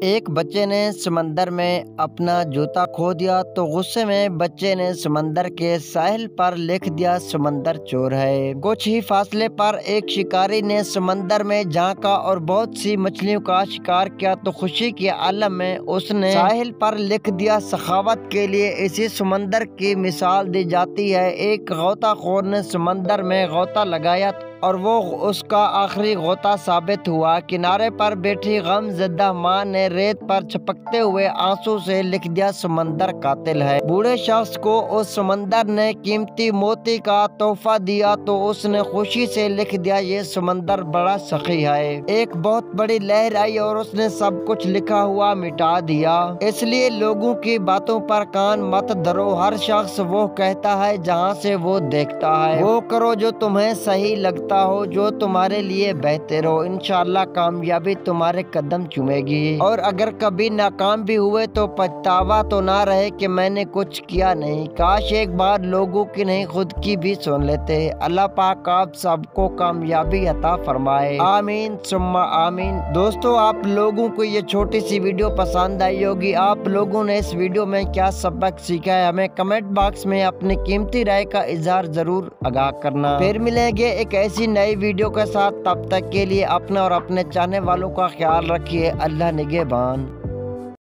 ایک بچے نے سمندر میں اپنا جوتا کھو دیا تو غصے میں بچے نے سمندر کے ساحل پر لکھ دیا سمندر چور ہے۔ کچھ ہی فاصلے پر ایک شکاری نے سمندر میں جھانکا اور بہت سی مچھلیوں کا شکار کیا تو خوشی کے عالم میں اس نے ساحل پر لکھ دیا سخاوت کے لیے اسی سمندر کی مثال دی جاتی ہے۔ ایک غوطہ خور نے سمندر میں غوطہ لگایا اور وہ اس کا آخری غوطہ ثابت ہوا۔ کنارے پر بیٹھی غم زدہ ماں نے ریت پر چھپکتے ہوئے آنسو سے لکھ دیا سمندر قاتل ہے۔ بوڑھے شخص کو اس سمندر نے قیمتی موتی کا تحفہ دیا تو اس نے خوشی سے لکھ دیا یہ سمندر بڑا سخی ہے۔ ایک بہت بڑی لہر آئی اور اس نے سب کچھ لکھا ہوا مٹا دیا۔ اس لیے لوگوں کی باتوں پر کان مت دھرو، ہر شخص وہ کہتا ہے جہاں سے وہ دیکھتا ہے۔ وہ کرو جو تمہیں صحیح لگتا ہو، جو تمہارے لیے بہتر ہو، انشاءاللہ کامیابی تمہارے قدم چومے گی۔ اور اگر کبھی ناکام بھی ہوئے تو پچھتاوا تو نہ رہے کہ میں نے کچھ کیا نہیں، کاش ایک بار لوگوں کی نہیں خود کی بھی سن لیتے۔ اللہ پاک آپ سب کو کامیابی عطا فرمائے، آمین ثم آمین۔ دوستو، آپ لوگوں کو یہ چھوٹی سی ویڈیو پسند آئی ہوگی۔ آپ لوگوں نے اس ویڈیو میں کیا سبق سیکھا ہے ہمیں کمنٹ باکس میں اپنی قیمتی رائے کا اظہار ضرور آگاہ کرنا۔ پھر ملیں گے ایک ایسی نئی ویڈیو کے ساتھ، تب تک کے لیے اپنا اور اپنے چاہنے والوں کا خیال رکھیے۔ اللہ نگہبان۔